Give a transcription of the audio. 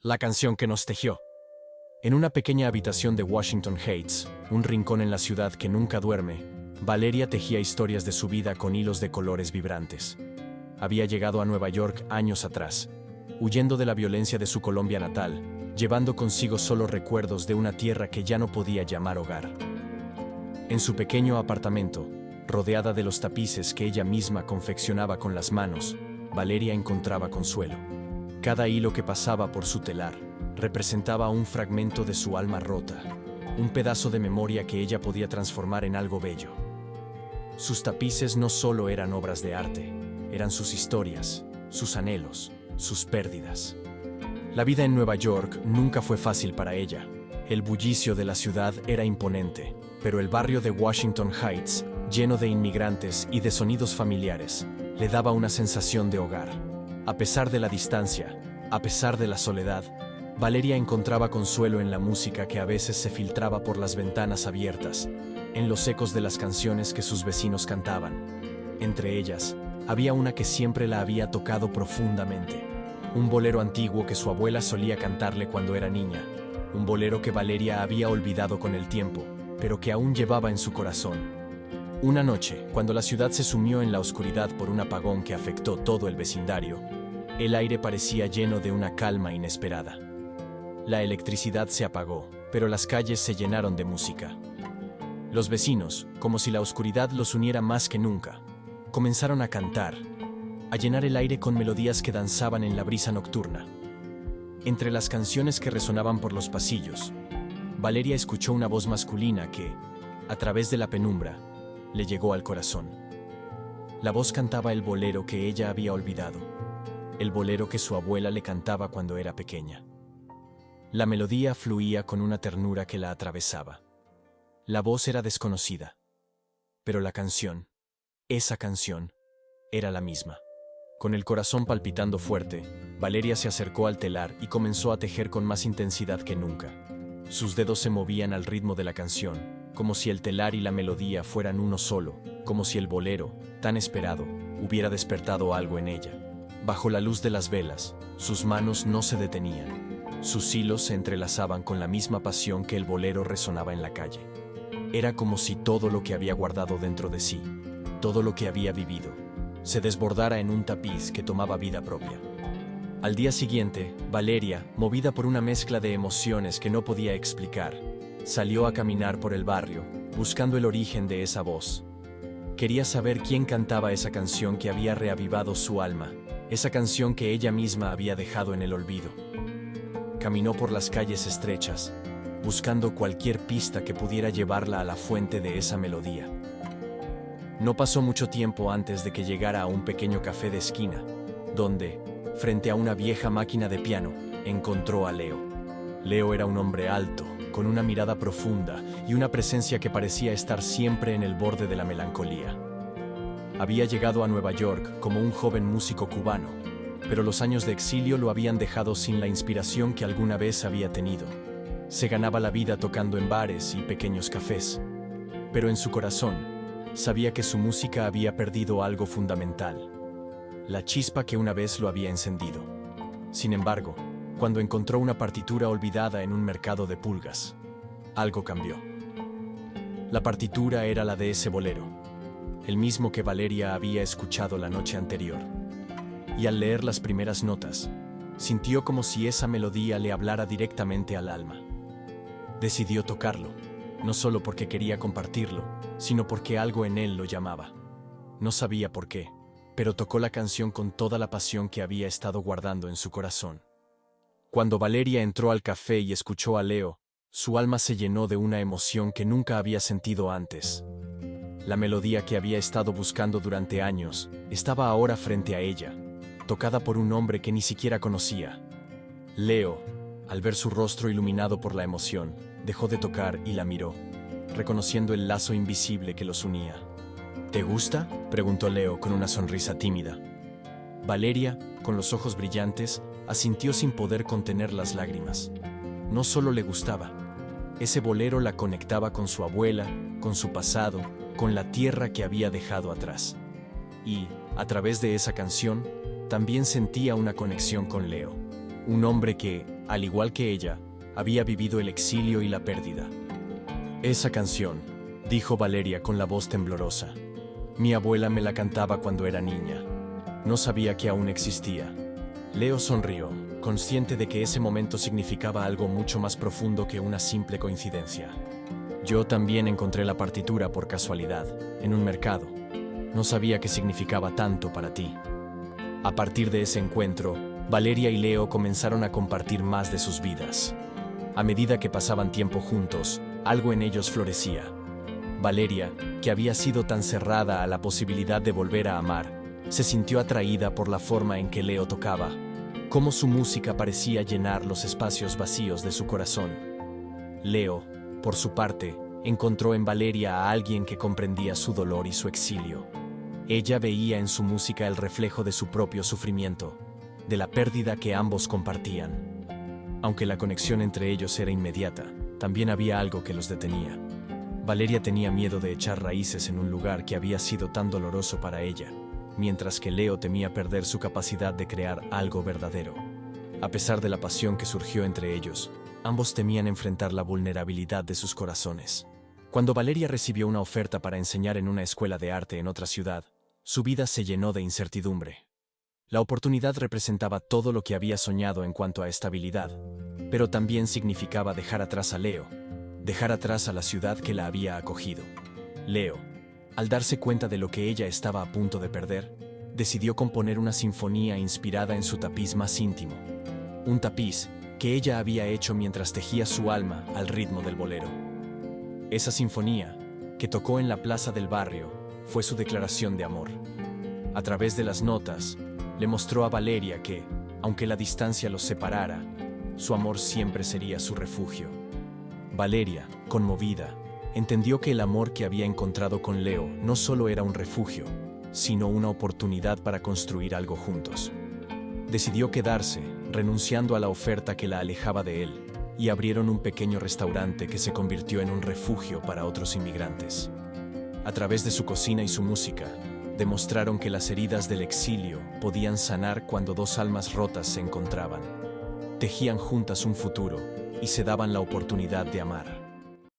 La canción que nos tejió. En una pequeña habitación de Washington Heights, un rincón en la ciudad que nunca duerme, Valeria tejía historias de su vida con hilos de colores vibrantes. Había llegado a Nueva York años atrás, huyendo de la violencia de su Colombia natal, llevando consigo solo recuerdos de una tierra que ya no podía llamar hogar. En su pequeño apartamento, rodeada de los tapices que ella misma confeccionaba con las manos, Valeria encontraba consuelo. Cada hilo que pasaba por su telar representaba un fragmento de su alma rota, un pedazo de memoria que ella podía transformar en algo bello. Sus tapices no solo eran obras de arte, eran sus historias, sus anhelos, sus pérdidas. La vida en Nueva York nunca fue fácil para ella. El bullicio de la ciudad era imponente, pero el barrio de Washington Heights, lleno de inmigrantes y de sonidos familiares, le daba una sensación de hogar. A pesar de la distancia, a pesar de la soledad, Valeria encontraba consuelo en la música que a veces se filtraba por las ventanas abiertas, en los ecos de las canciones que sus vecinos cantaban. Entre ellas, había una que siempre la había tocado profundamente. Un bolero antiguo que su abuela solía cantarle cuando era niña. Un bolero que Valeria había olvidado con el tiempo, pero que aún llevaba en su corazón. Una noche, cuando la ciudad se sumió en la oscuridad por un apagón que afectó todo el vecindario, el aire parecía lleno de una calma inesperada. La electricidad se apagó, pero las calles se llenaron de música. Los vecinos, como si la oscuridad los uniera más que nunca, comenzaron a cantar, a llenar el aire con melodías que danzaban en la brisa nocturna. Entre las canciones que resonaban por los pasillos, Valeria escuchó una voz masculina que, a través de la penumbra, le llegó al corazón. La voz cantaba el bolero que ella había olvidado, el bolero que su abuela le cantaba cuando era pequeña. La melodía fluía con una ternura que la atravesaba. La voz era desconocida, pero la canción, esa canción, era la misma. Con el corazón palpitando fuerte, Valeria se acercó al telar y comenzó a tejer con más intensidad que nunca. Sus dedos se movían al ritmo de la canción, como si el telar y la melodía fueran uno solo, como si el bolero, tan esperado, hubiera despertado algo en ella. Bajo la luz de las velas, sus manos no se detenían. Sus hilos se entrelazaban con la misma pasión que el bolero resonaba en la calle. Era como si todo lo que había guardado dentro de sí, todo lo que había vivido, se desbordara en un tapiz que tomaba vida propia. Al día siguiente, Valeria, movida por una mezcla de emociones que no podía explicar, salió a caminar por el barrio, buscando el origen de esa voz. Quería saber quién cantaba esa canción que había reavivado su alma, esa canción que ella misma había dejado en el olvido. Caminó por las calles estrechas, buscando cualquier pista que pudiera llevarla a la fuente de esa melodía. No pasó mucho tiempo antes de que llegara a un pequeño café de esquina, donde, frente a una vieja máquina de piano, encontró a Leo. Leo era un hombre alto, con una mirada profunda y una presencia que parecía estar siempre en el borde de la melancolía. Había llegado a Nueva York como un joven músico cubano, pero los años de exilio lo habían dejado sin la inspiración que alguna vez había tenido. Se ganaba la vida tocando en bares y pequeños cafés, pero en su corazón sabía que su música había perdido algo fundamental, la chispa que una vez lo había encendido. Sin embargo, cuando encontró una partitura olvidada en un mercado de pulgas, algo cambió. La partitura era la de ese bolero, el mismo que Valeria había escuchado la noche anterior. Y al leer las primeras notas, sintió como si esa melodía le hablara directamente al alma. Decidió tocarlo, no solo porque quería compartirlo, sino porque algo en él lo llamaba. No sabía por qué, pero tocó la canción con toda la pasión que había estado guardando en su corazón. Cuando Valeria entró al café y escuchó a Leo, su alma se llenó de una emoción que nunca había sentido antes. La melodía que había estado buscando durante años estaba ahora frente a ella, tocada por un hombre que ni siquiera conocía. Leo, al ver su rostro iluminado por la emoción, dejó de tocar y la miró, reconociendo el lazo invisible que los unía. ¿Te gusta?, preguntó Leo con una sonrisa tímida. Valeria, con los ojos brillantes, asintió sin poder contener las lágrimas. No solo le gustaba. Ese bolero la conectaba con su abuela, con su pasado, con la tierra que había dejado atrás. Y, a través de esa canción, también sentía una conexión con Leo, un hombre que, Al igual que ella, había vivido el exilio y la pérdida. Esa canción, dijo Valeria con la voz temblorosa. Mi abuela me la cantaba cuando era niña. No sabía que aún existía. Leo sonrió, consciente de que ese momento significaba algo mucho más profundo que una simple coincidencia. Yo también encontré la partitura por casualidad, en un mercado. No sabía que significaba tanto para ti. A partir de ese encuentro, Valeria y Leo comenzaron a compartir más de sus vidas. A medida que pasaban tiempo juntos, algo en ellos florecía. Valeria, que había sido tan cerrada a la posibilidad de volver a amar, se sintió atraída por la forma en que Leo tocaba, cómo su música parecía llenar los espacios vacíos de su corazón. Leo, por su parte, encontró en Valeria a alguien que comprendía su dolor y su exilio. Ella veía en su música el reflejo de su propio sufrimiento, de la pérdida que ambos compartían. Aunque la conexión entre ellos era inmediata, también había algo que los detenía. Valeria tenía miedo de echar raíces en un lugar que había sido tan doloroso para ella, mientras que Leo temía perder su capacidad de crear algo verdadero. A pesar de la pasión que surgió entre ellos, ambos temían enfrentar la vulnerabilidad de sus corazones. Cuando Valeria recibió una oferta para enseñar en una escuela de arte en otra ciudad, su vida se llenó de incertidumbre. La oportunidad representaba todo lo que había soñado en cuanto a estabilidad, pero también significaba dejar atrás a Leo, dejar atrás a la ciudad que la había acogido. Leo, al darse cuenta de lo que ella estaba a punto de perder, decidió componer una sinfonía inspirada en su tapiz más íntimo. Un tapiz que ella había hecho mientras tejía su alma al ritmo del bolero. Esa sinfonía, que tocó en la plaza del barrio, fue su declaración de amor. A través de las notas, le mostró a Valeria que, aunque la distancia los separara, su amor siempre sería su refugio. Valeria, conmovida, entendió que el amor que había encontrado con Leo no solo era un refugio, sino una oportunidad para construir algo juntos. Decidió quedarse, renunciando a la oferta que la alejaba de él, y abrieron un pequeño restaurante que se convirtió en un refugio para otros inmigrantes. A través de su cocina y su música, demostraron que las heridas del exilio podían sanar cuando dos almas rotas se encontraban. Tejían juntas un futuro y se daban la oportunidad de amar.